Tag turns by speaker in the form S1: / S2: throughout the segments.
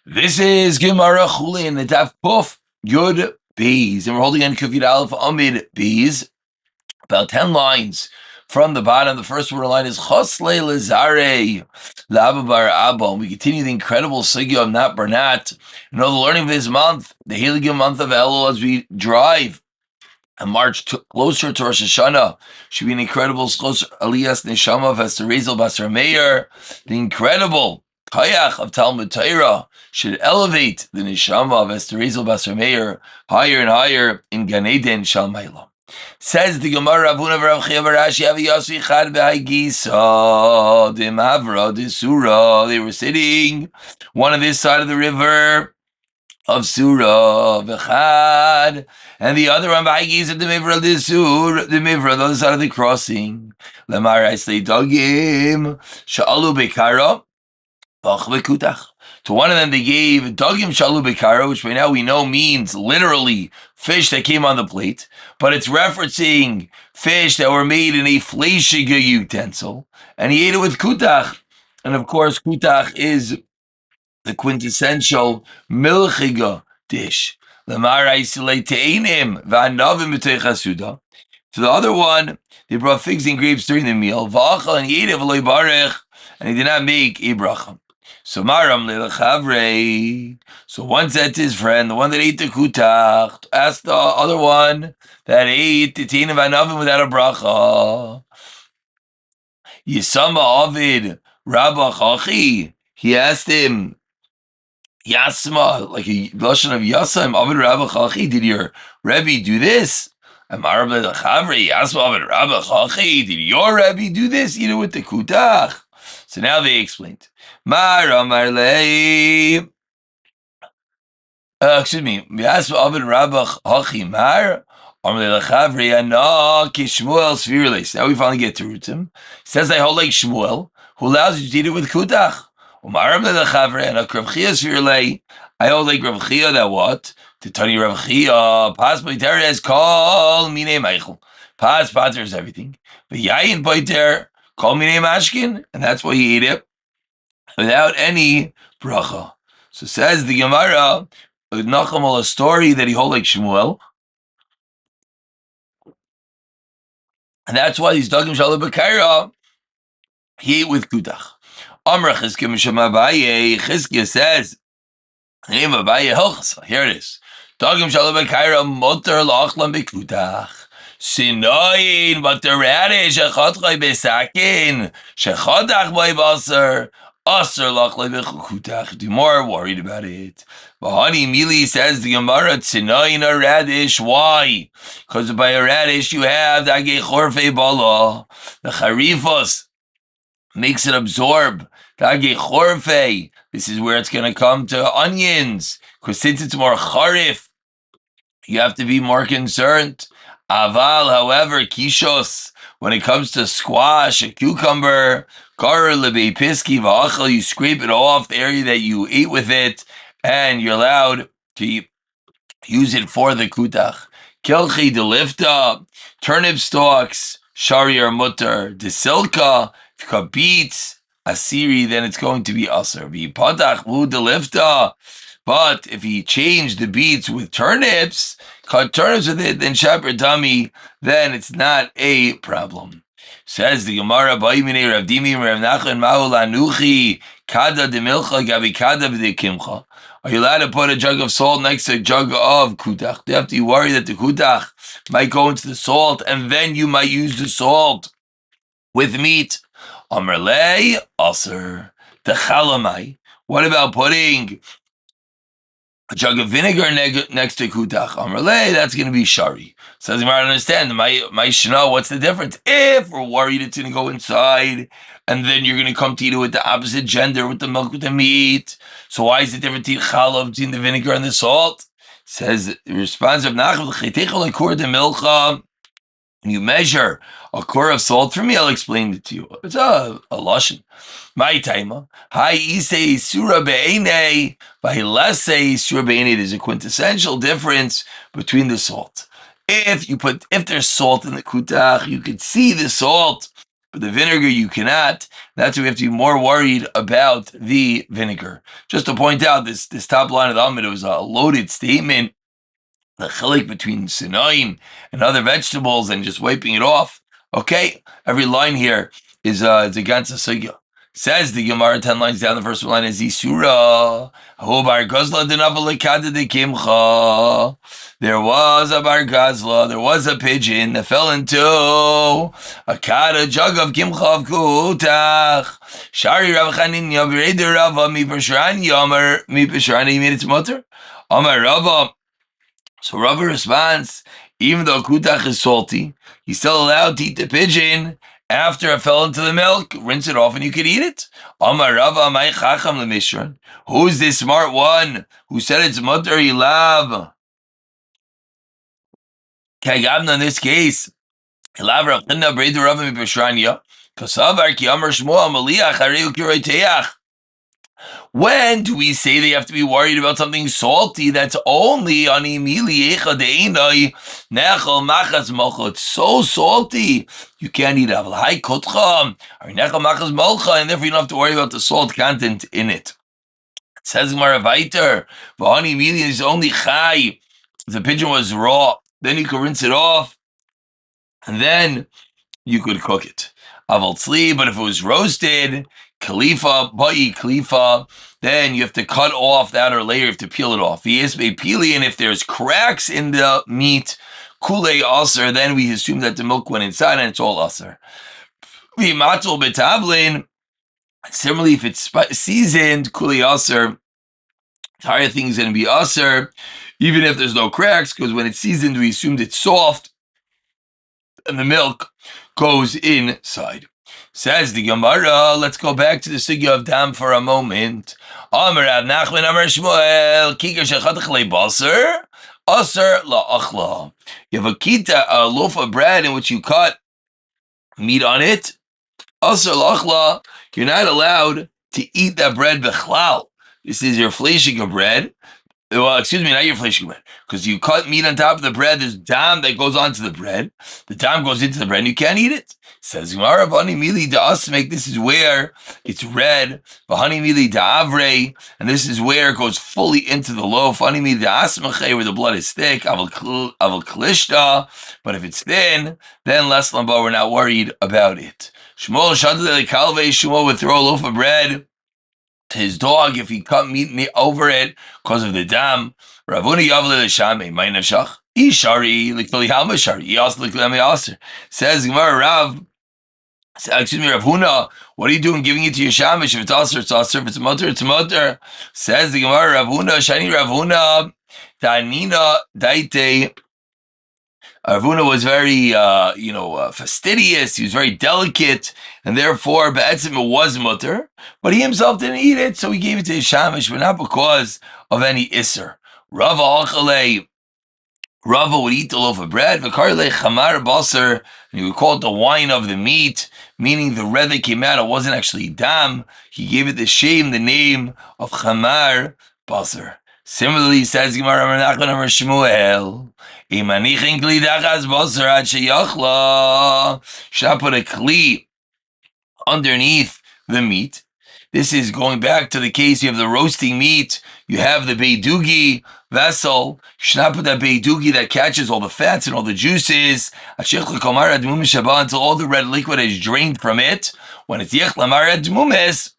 S1: This is Gemara Chulin, the Daf Puf Yud Bees, and we're holding on Kufid Aleph Amid Bees, about 10 lines from the bottom. The first word line is Chosle Lezare Lababar Abba. We continue the incredible sugya of Nat Bernat. You know, the learning of this month, the Heligim month of Elul, as we drive and march closer to Rosh Hashanah, should be an incredible Aliyas Neshama of Esther Rייזל Basar Meir, the incredible Kayach of Talmud Torah should elevate the neshama of Esther Rייזל Basar Meir higher and higher in Gan Eden Shalmayla. Says the Gemara, Ravuna v'Rav Chia v'Rashi Aviyasi Chad v'Haigisa Dimavra Disura. They were sitting one on this side of the river of Surah v'Chad, and the other on v'Haigisa Dimavra Disura, Dimavra, on the other side of the crossing. Lemar Aislei Dogim Sha'alu Bekara. To one of them they gave Dogim Shalu Bekara, which by now we know means literally fish that came on the plate, but it's referencing fish that were made in a fleishiga utensil, and he ate it with kutach. And of course, kutach is the quintessential milchiga dish. To the other one, they brought figs and grapes during the meal, and he ate it, and he did not make a bracha. So Maram Lelechavre. So one said to his friend, the one that ate the kutach, asked the other one that ate the tain of anavim without a bracha. Yisama Avid Rabba Chachi. He asked him, Yasma, like a lashon of Yasam, Avid Rabba Chachi, did your Rebbe do this? And Maram Lelechavre, Yasma Avid Rabba Chachi, did your Rebbe do this? Eat it with the kutach. So now they explained. Excuse me. Now we finally get to Rutim. He says, I hold like Shmuel, who allows you to eat it with kutach. And I hold like Rav Chia that what? To Tani Rav Chia, Pas Poiter is called Mine Michael. Pas Poiter is everything. But Yayin Poiter, call Mine Mashkin, and that's why he ate it without any bracha. So says the Gemara, Nacham, a story that he hold like Shmuel, and that's why he's Dagim Shalom B'Kaira, he ate with kutach. Amr Chizkiya Misham Abaye, Chizkiya says, name Abaye Hilchasa, here it is. Dagim Shalom B'Kaira, Motor L'Achlam B'Kutach. Sinoin, but the radish, Shechotchai B'Sakin, Shechodach B'Y Basar, Aser lachlei b'chukutach. Do more worried about it. Bahani Mili says the Gemara tzinayin a radish. Why? Because by a radish you have dagei chorfei bala. The charifos makes it absorb dagei chorfei. This is where it's going to come to onions. Because since it's more charif, you have to be more concerned. Aval, however, kishos, when it comes to squash, a cucumber, you scrape it off the area that you ate with it, and you're allowed to use it for the kutach. Kelchi delifta, turnip stalks, shari or mutter, desilka, if you cut beets, asiri, then it's going to be aser. V'patach mu delifta, but if he changed the beets with turnips, cut turnips with it, then shaper dummy, then it's not a problem. Says the Gemara, Ba'imine Rav Dimi Rav Nachman Ma'u Lanuchi Kada de Milcha Gabi Kada de Kimcha. Are you allowed to put a jug of salt next to a jug of kutach? Do you have to worry that the kutach might go into the salt, and then you might use the salt with meat? Amrlei Aser the Chalamai. What about putting a jug of vinegar next to kutach? Amrlei, that's going to be shari. Says you might understand my shana. What's the difference? If we're worried it's going to go inside, and then you're going to come to eat it with the opposite gender, with the milk, with the meat. So why is it different to eat challah between the vinegar and the salt? Says the response of Nachman, the milcha. When you measure a core of salt for me, I'll explain it to you. It's a lashon. My taima. Hi isei surah be'enei. By lesei surah be'enei. There's a quintessential difference between the salt. If there's salt in the kutach, you could see the salt, but the vinegar you cannot. That's why we have to be more worried about the vinegar. Just to point out, this top line of the Amid, it was a loaded statement. The chilik between sinoim and other vegetables and just wiping it off. Okay, every line here is a ganze sugya. Says the Gemara 10 lines down. The first line is Isura. There was a bar gazla. There was a pigeon that fell into a jug of kimcha of kutach. Shari Rav Chanina b'reider Rava mi b'shrani Amar mi b'shrani made its mutter. Amar Rava. So Rava responds, even though kutach is salty, he's still allowed to eat the pigeon after it fell into the milk. Rinse it off and you can eat it. Amar Rava may chacham lemishran. Who's this smart one who said it's mutter ilav? Kagavna in this case, ilav Rav Chanina b'reider Rava mi b'shranya. Kasavar ki amar Shmuel maliach harei ukiroiteach. When do we say they have to be worried about something salty that's only on Emiliecha Deinai Nechel Machas Molcha? It's so salty you can't eat it. Hi Kotcha or Nechel Machas Molcha, and therefore you don't have to worry about the salt content in it. It says Gemara Vayter, V'hani Emilia is only chai. The pigeon was raw, then you could rinse it off, and then you could cook it. Aval tzli, but if it was roasted, kalifa, ba'i kalifa, then you have to cut off the outer layer, you have to peel it off. V'yesbe pili, and if there's cracks in the meat, kulei aser, then we assume that the milk went inside and it's all aser. V'matul betavlin, similarly, if it's seasoned, kulei aser, entire thing is going to be aser, even if there's no cracks, because when it's seasoned, we assumed it's soft, and the milk goes inside. Says the Gemara, let's go back to the sugya of dam for a moment. Amar Rav Nachman Amar Shmuel, kikar shechatach lebaser, aser la'achla. You have a loaf of bread in which you cut meat on it, aser la'achla. You're not allowed to eat that bread b'chlal. This is your fleshing of bread. Well, excuse me, not your fleshing bread, because you cut meat on top of the bread. There's dam that goes onto the bread. The dam goes into the bread, and you can't eat it. Says Gemara, "V'hani mili da'asmek." This is where it's red. V'hani mili da'avrei, and this is where it goes fully into the loaf. V'hani mili da'asmechei, where the blood is thick. Aval klishta, but if it's thin, then less lamba. We're not worried about it. Shmuel shadle kalvei. Shmuel would throw a loaf of bread to his dog if he cut meat over it because of the dam. Ravuna yavle l'shamei ma'ina shach. Ishari likli halma shari. Yas likli aser. Says Gemara Rav. Rav Huna, what are you doing giving it to your shamish? If it's aser, it's aser. If it's mutter, it's mutter. Says the Gemara Rav Huna, Shani Rav Huna, Tanina Daite. Rav Huna was very, fastidious. He was very delicate, and therefore, Be'etzim it was mutter, but he himself didn't eat it, so he gave it to his shamish, but not because of any iser. Rava Achalei. Rava would eat the loaf of bread, v'karle chamar baser, and he would call it the wine of the meat, meaning the red that came out, it wasn't actually dam. He gave it the name of chamar baser. Similarly, says Gemara Amar Nachman Amar Shmuel, imanichin kli dachas baser ad sheyachla. Should I put a kli underneath the meat? This is going back to the case, you have the roasting meat, you have the beidugi vessel, you should not put that beidugi that catches all the fats and all the juices, until all the red liquid is drained from it. When it's yechlamar admumes,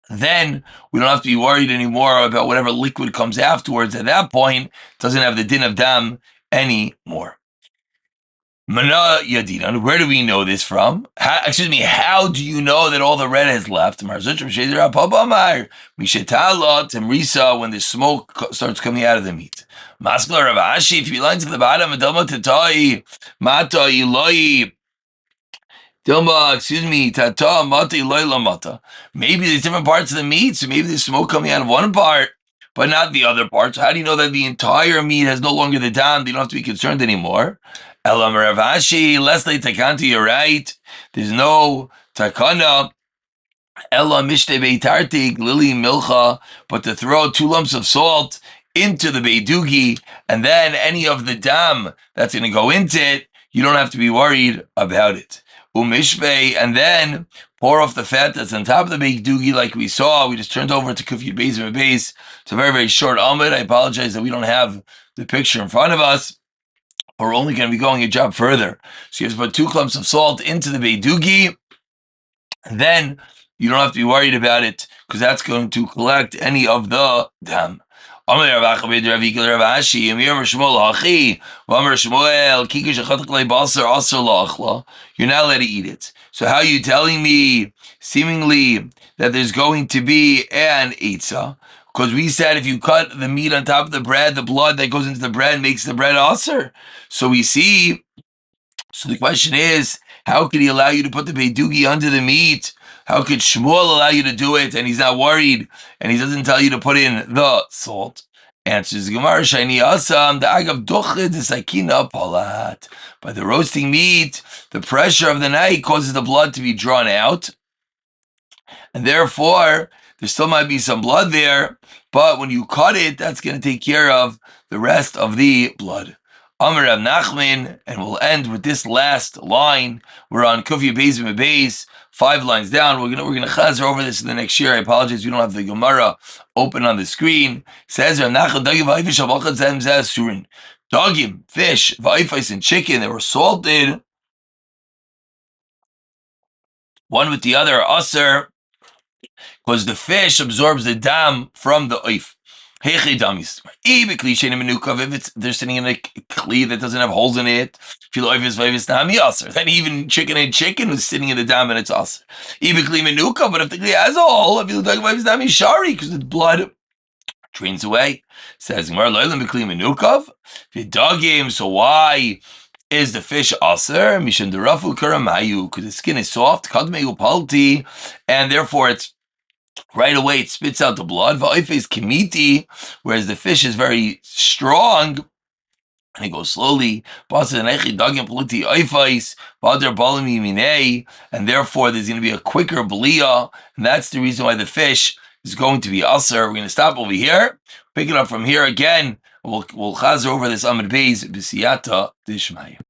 S1: then we don't have to be worried anymore about whatever liquid comes afterwards. At that point, it doesn't have the din of dam anymore. Mana Yadinan, where do we know this from? How do you know that all the red has left? Temrisa, when the smoke starts coming out of the meat. Maskla Ravashi, if you line to the bottom, Mata Iloi, Tata Mata Iloi Lamata. Maybe there's different parts of the meat, so maybe there's smoke coming out of one part, but not the other part. So how do you know that the entire meat has no longer the dam? You don't have to be concerned anymore. Elam Ravashi, Leslie Takanti, you're right. There's no takana. Ella Mishte Beitartik, Lili Milcha, but to throw 2 lumps of salt into the beidugi, and then any of the dam that's going to go into it, you don't have to be worried about it. umishvei, and then pour off the fat that's on top of the baked doogie, like we saw. We just turned over to kufiyud beis and beis. It's a very, very short amud. I apologize that we don't have the picture in front of us. We're only going to be going a job further. So you have to put 2 clumps of salt into the baked doogie, and then you don't have to be worried about it because that's going to collect any of the dam. You're not allowed to eat it. So how are you telling me, seemingly, that there's going to be an eitzah? Because we said if you cut the meat on top of the bread, the blood that goes into the bread makes the bread aser. So we see, so the question is, how could he allow you to put the beidugi under the meat? How could Shmuel allow you to do it and he's not worried and he doesn't tell you to put in the salt? Answers the Gemara, Shani Asam, the Agav Dochid, the Sakina Palat. By the roasting meat, the pressure of the knife causes the blood to be drawn out, and therefore there still might be some blood there, but when you cut it, that's going to take care of the rest of the blood. Amar Rav Nachman, and we'll end with this last line. We're on Kufya Beis and Beis, 5 lines down. We're gonna chazer over this in the next year. I apologize, we don't have the Gemara open on the screen. It says Rav Nachman, Dagim v'ayfish avachad zem zeh surin. Dagim, fish, v'ayfis, and chicken, they were salted one with the other, aser, because the fish absorbs the dam from the oif. If they're sitting in a kli that doesn't have holes in it, then even chicken was sitting in the dam and it's aser. But if the kli has a hole, because the blood drains away. Says so why is the fish aser? Because the skin is soft, and therefore it's right away it spits out the blood. Va'ifes kimiti, whereas the fish is very strong and it goes slowly. And therefore there's going to be a quicker blia, and that's the reason why the fish is going to be aser. We're going to stop over here, pick it up from here again. We'll chazer over this Amud Beis b'siyata d'ishmaya.